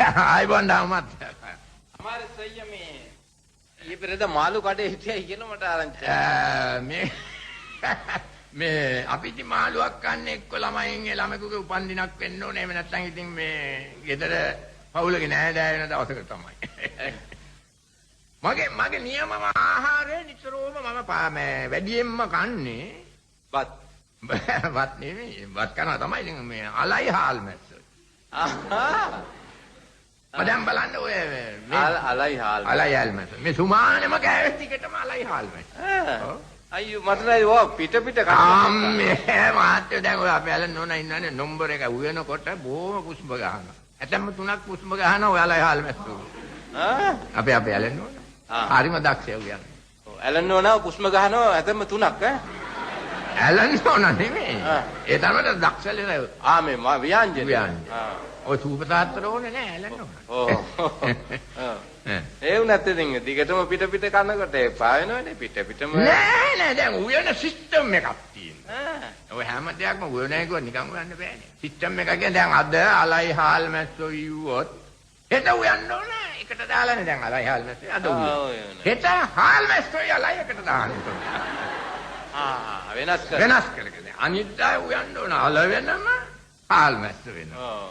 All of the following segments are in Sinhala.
ආයිබෝන් දාමත්. අමාරු සොයිය මේ ඊපෙරේද මාළු කඩේ හිටියයි කියන මට ආරංචි. මේ අපිට මාළුවක් කන්න එක්ක ළමයින්ගේ ළමෙකුගේ උපන්දිනක් වෙන්න ඕනේ. එහෙම නැත්නම් ඉතින් මේ ගෙදර පවුලගේ නෑදෑ වෙන දවසක තමයි. මගේ නියමම ආහාරය නිතරම මම වැඩියෙන්ම කන්නේ වත් නෙමෙයි. වත් කනවා තමයි ඉතින් මේ අලයි හාල් මැස්ස. මදම් බලන්න ඔය අලයි හාල් මැස්ස. මේ සුමානම කෑවෙත් ටිකටම අලයි හාල් මැස්ස. අයියෝ මට නෑ ඔය පිට කන්න. මේ මාත්‍ය දැන් ඔය අපේ ඇලන් නෝනා ඉන්නනේ නම්බර එක උයනකොට බොහොම කුස්ම ගහනවා. ඇතැම්ම 3ක් කුස්ම ගහනවා ඔය අලයි හාල් මැස්ස. අපේ ඇලන් නෝනා. හරිම දක්ෂය උයන්නේ. ඔව් ඇලන් නෝනා කුස්ම ගහනවා ඇතැම්ම 3ක් ඇලන් නෝනා නෙමෙයි. ඒ තමයි දක්ෂලේ. මේ ව්‍යංජන. ඔය සූප තාත්තර ඕනේ නෑ ඇලන් නෝනා. ඒ වුණත් ඉතින් දිගටම පිට කනකොට එපා වෙනවනේ පිටම. නෑ දැන් උයන සිස්ටම් එකක් තියෙනවා. ඔය හැම දෙයක්ම උයනයි කිව්ව නිකන් උයන්න බෑනේ. සිස්ටම් එකක් කියන්නේ දැන් අද අලයි හාල් මැස්සෝ ඉව්වොත් හෙට උයන්න ඕන එකට දාලානේ දැන් අලයි හාල් මැස්සෝ අද උයන. හෙට හාල් මැස්සෝ අලයි එකට දාන්න ඕන. වෙනස් කරගෙන අනිද්දා උයන්න ඕන අල වෙනම හාල් මැස්සෝ වෙනවා.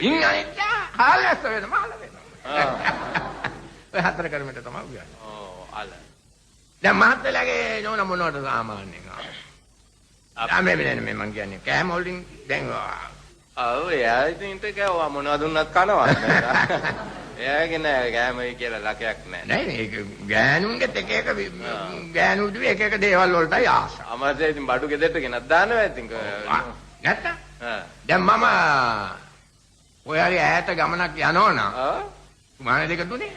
ඉන් අනිද්දා හාල් මැස්සෝ වෙනම අල වෙනවා. ඔය හතර කර්මයට තමයි උයන්නේ. අල. දැන් මහත්තයාගේ නෝන මොනවද සාමාන්‍යයෙන් මේ මං කියන්නේ කෑම වලින් දැන් එයා ඉතින් කෑවා මොනවද දුන්නත් කනවා. එයාගේ නෑ කෑමයි කියලා ලකයක් නෑ. නෑ ඒක ගෑනුන්ගෙත් එක ගෑනුදු එක දේවල් වලටයි ආස. අමාරුයි ඉතින් බඩු ගෙදරට ගෙනත් දානවා ඉතින්. නැත්තම් දැන් මම ඔයාගේ ඈත ගමනක් යනවනම් මාන දෙක තුනේ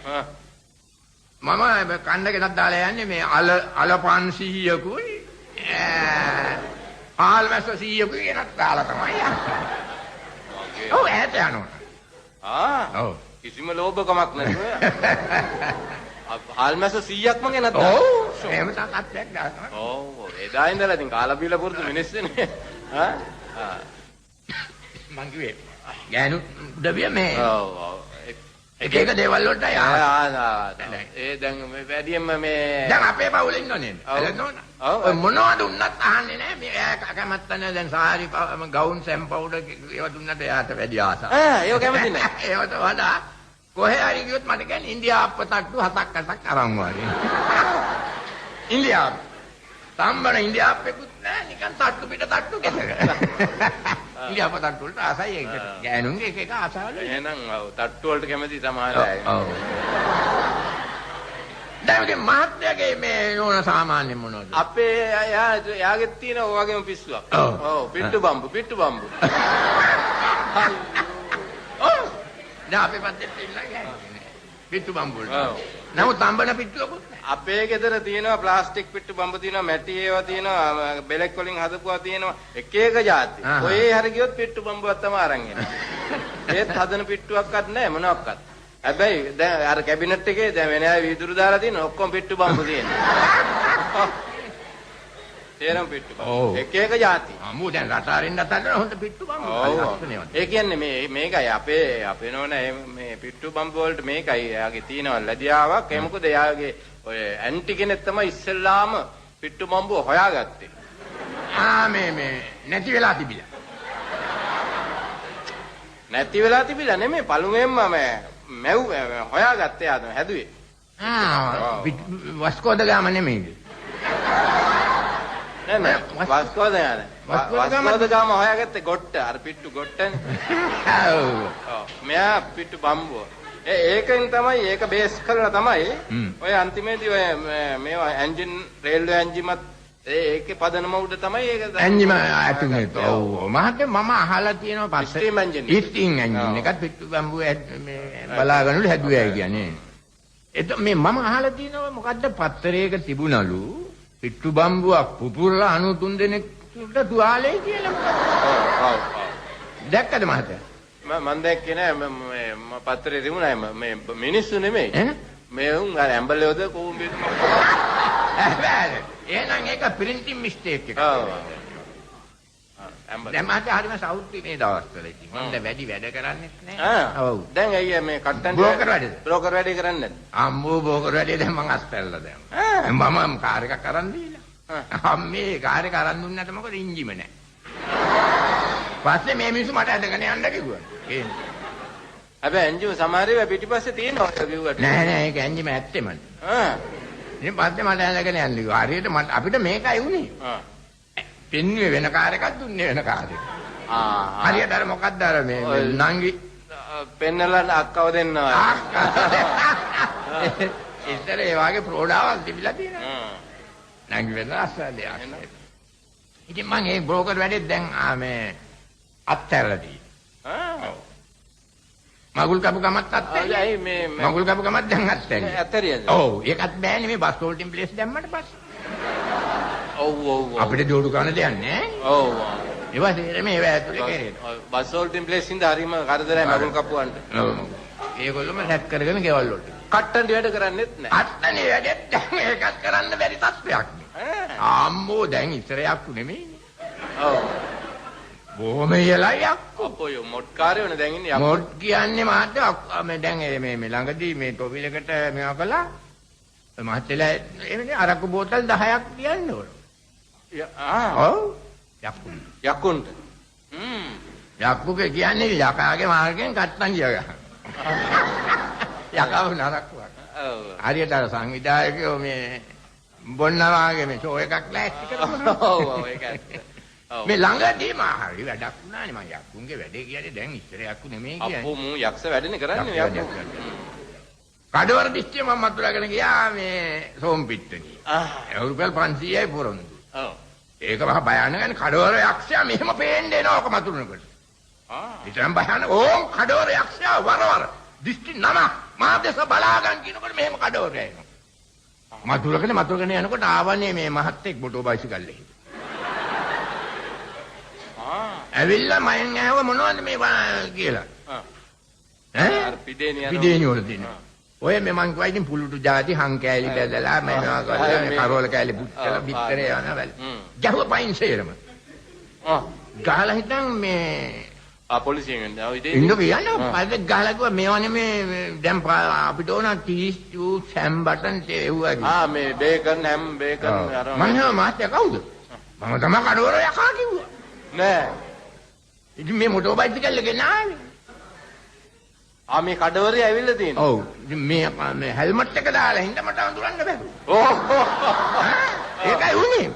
මම කන්න ගෙනත් දාලා යන්නේ මේ අල 500කුයි හාල් මැස්ස 100කුයි ගෙනත් දාලා තමයි යන්නේ. ඔව් ඈත යනවා. ඔව් කිසිම ලෝභකමක් නැතුව හාල් මැස්ස 100ක්ම ගෙනත් දාලා. ඔව් එහෙම තාත්තක් දානවා. ඔව් එදා ඉඳලා ඉතින් කාලා බීලා පුරුදු මිනිස්සුනේ. මං කිව්වේ ගෑනු උදවිය මේ ඔව් එක දේවල් වලට ඒ දැන් මේ වැඩියෙන්ම මේ දැන් අපේ පවුලේ ඉන්නෝනේ නේද? ඔය මොනවද උන්නත් අහන්නේ නැහැ. මේ එයා කැමත්ත නැහැ. දැන් සාරි ගවුන් සැම් පවුඩර් ඒවා දුන්නට එයාට වැඩි ආසාවක්. ඒක කැමති නැහැ. ඒවට වඩා කොහේ හරි ගියොත් මට කියන්නේ ඉන්දියාප්ප තට්ටු 7ක් 8ක් අරන් වගේ. ඉන්දියාප්ප. සම්බර ඉන්දියාප්පෙකුත් නැහැ. නිකන් තට්ටු පිට තට්ටු කෙතක. ඉන්දියාප්ප තට්ටු වලට ආසයි ඒක. ගෑනුන්ගේ එක ආසාවල. එහෙනම් ඔව් තට්ටු වලට කැමති සමහර අය. ඔව්. දැන් මහත්යාගේ මේ නෝන සාමාන්‍ය මොනවද? අපේ යාගෙත් තියෙන ඔය වගේම පිස්සුවක්. ඔව් පිට්ටු බම්බු. ඔව්. දැන් අපේ පැත්තේ ඉන්නගේ පිට්ටු බම්බු වල. නමුත් අම්බන පිට්ටුවකුත් නැහැ. අපේ ගෙදර තියෙනවා ප්ලාස්ටික් පිට්ටු බම්බු තියෙනවා, මැටි ඒවා තියෙනවා, බෙලෙක් වලින් හදපුවා තියෙනවා, එක જાති. ඔය හරි ගියොත් පිට්ටු බම්බුවක් තමයි අරන් එන්නේ. ඒත් හදන පිට්ටුවක්වත් නැහැ මොනවාක්වත්. හැබැයි දැන් අර කැබිනට් එකේ දැන් වෙන අය වීදුරු දාලා තියෙන ඔක්කොම පිට්ටු බම්බු තියෙනවා. තේරම් පිට්ටු බම්බු. එක જાති. මූ දැන් රට අරින්න හදන හොඳ පිට්ටු බම්බු. ඒ කියන්නේ මේකයි අපේ නෝනා මේ පිට්ටු බම්බු වලට මේකයි එයාගේ තියෙනවා ලැබියාවක්. ඒ මොකද එයාගේ ඔය ඇන්ටි කෙනෙක් තමයි ඉස්සෙල්ලාම පිට්ටු බම්බු හොයාගත්තේ. මේ නැති වෙලා තිබිලා නෙමෙයි පළුවෙන්ම හොයාගත්තේ ආදම හැදුවේ. වස්කෝද ගාම නෙමෙයිද? නෑ වස්කෝද ගාම හොයාගත්තේ ගොට්ට අර පිට්ටු ගොට්ටනේ. ඔව් මෙයා පිට්ටු බම්බුව. ඒකෙන් තමයි ඒක බේස් කරලා තමයි ඔය අන්තිමේදී ඔය මේවා එන්ජින් රේල්වේ එන්ජිමත් ඒකේ පදනම උඩ තමයි ඒක එන්ජිම ඇතුලේ. ඔව් මහත්තයා මම අහලා තියෙනවා පස්සේ ස්ටීම් එන්ජින් එකත් පිට්ටු බම්බුව මේ බලාගන්නලු හැදුවයි කියන්නේ. මේ මම අහලා තියෙනවා මොකද්ද පත්තරයක තිබුණලු පිට්ටු බම්බුවක් පුපුරලා 93 දෙනෙක්ට තුවාලේ කියලා. ඔව් දැක්කද මහත්තයා? මම දැක්කේ නෑ මම පත්තරේ තිබුණා මේ මිනිස්සු නෙමෙයි. මේ උන් අර ඇම්බලයෝද කොහොමද? එහෙනම් ඒක printing mistake එකක්. දැන් මට හරිම සෞත්වි මේ දවස්වල ඉතින්. මම දැන් වැඩි වැඩ කරන්නේත් නැහැ. ඔව්. දැන් අයියා මේ කට්ටන් බ්‍රෝකර් වැඩේද? බ්‍රෝකර් වැඩේ කරන්නේ නැද්ද? අම්මෝ බ්‍රෝකර් වැඩේ දැන් මං අස්පැල්ලා දැන්. මම කාර් එකක් අරන් දීලා. අම්මේ කාර් එක අරන් දුන්නට මොකද ඉන්ජිම නැහැ. පස්සේ මේ මිනිස්සු මට ඇදගෙන යන්න කිව්වා. හැබැයි එන්ජිම සමහර ඒවා පිටිපස්සේ තියෙනවා ඔය කිව්වට. නෑ නෑ ඒක එන්ජිම ඇත්තෙම. ඉතින් පස්සේ මට ඇදගෙන යන්න කිව්වා. හරියට අපිට මේකයි උනේ. පෙන්නුවේ වෙන කාර් එකක් දුන්නේ වෙන කාර් එකක්. හරියට අර මොකක්ද අර මේ නංගි පෙන්නලා අක්කව දෙන්නවා. ඉතින් ඒ වගේ ප්‍රෝඩාවක් තිබිලා තියෙනවා. නංගි වෙන අස්සලයක්. ඉතින් මම ඒ බ්‍රෝකර් වැඩේ දැන් මේ අත්හැරලා තියෙනවා. මගුල් කපු ගමත් අත්හැරියා. අය මේ මගුල් කපු ගමත් දැන් අත්හැරියා. අත්හැරියද? ඔව් ඒකත් බෑනේ මේ බස් හෝල්ඩින් ප්ලේස් දැම්මට පස්සේ. ඔව් අපිට දෝඩු ගන්න දෙයක් නෑ. ඔව්. ඒවා තේරෙන්නේ මේවා ඇතුලේ කෙරේන. බස් හෝල්ඩින් ප්ලේස් ඉඳ හරිම කරදරයි මගුල් කපුවන්ට. ඔව්. ඒගොල්ලොම සැට් කරගෙන ගෙවල් වලට. කට්ටන්ඩි වැඩ කරන්නේත් නෑ. අත්තනේ වැඩෙත් දැන් ඒකත් කරන්න බැරි තත්ත්වයක් නේ. අම්මෝ දැන් ඉතරයක් නෙමෙයිනේ. ඔව්. බොහොම ඉහළයි අක්කෝ. අපෝ යෝ මොඩ් කාර්යවනේ දැන් ඉන්නේ යක්කෝ. මොඩ් කියන්නේ මහත්තයා මේ දැන් මේ ළඟදී මේ ටොපිල් එකට මේවා කළා. මහත්තයලා එන්නේ අරක්කු බෝතල් 10ක් තියන්න ඕන. ඔව්. යක්කුන්ට. යක්කුගේ කියන්නේ යකාගේ මාර්ගයෙන් කට්ටන් ගියා ගන්න. යකාව නරක්කුවක්. ඔව්. හරියට අර සංවිධායකයෝ මේ බොන්නාගේ මේ ෂෝ එකක් ලෑස්ති කරනවා. ඔව් ඒකත්. මේ ළඟදීම හරි වැඩක් වුණානේ මම යක්කුන්ගේ වැඩේ කියන්නේ දැන් ඉස්සර යක්කු නෙමෙයි කියන්නේ. අපෝ මූ යක්ෂ වැඩනේ කරන්නේ යක්කු. කඩවර දිස්ත්‍රික්කය මම මතුරාගෙන ගියා මේ සෝම්පිට්ටනිය. රුපියල් 500යි පොරොන්දු. ඔව්. ඒක මහා භයානකනේ කඩවර යක්ෂයා මෙහෙම පේන්නේ එනවා ඔක මතුරුනකොට. විතරම් භයානක ඕම් කඩවර යක්ෂයා වරවර දිස්ත්‍රික් නම මාදේශ බලාගන්න කියනකොට මෙහෙම කඩවර එනවා. මතුරගෙන යනකොට ආවන්නේ මේ මහත්තයෙක් මොටෝ බයිසිකල් එකේ. ඇවිල්ලා මයන් ඇහුව මොනවද මේ කියලා. අර පිදේනි වල තියෙනවා. ඔය මේ මං කිව්වා ඉතින් පුලුටු જાති හං කෑලි බැදලා මේවා කරලා කරවල කෑලි පුච්චලා බිත්තරේ යනවල. ගැහුව පයින් සේරම. ගහලා හිටන් මේ පොලිසියෙන් ඉන්නේ. ඉන්න කියන්නේ පස්සේ ගහලා කිව්වා මේවා නෙමේ දැන් අපිට ඕන ටීස් ටූ සෑම් බටන් ඒවා. මේ බේකන් හැම් බේකන් අර මම මාත්‍ය කවුද? මම තමයි කඩවර යකා කිව්වා. නෑ. ඉතින් මේ මොටෝ බයිසිකල් එකේ නාවේ. මේ කඩවරේ ඇවිල්ලා තියෙනවා. ඔව්. ඉතින් මේ හෙල්මට් එක දාලා හින්දා මට අඳුරන්න බැහැ. ඕ. ඒකයි උනේ.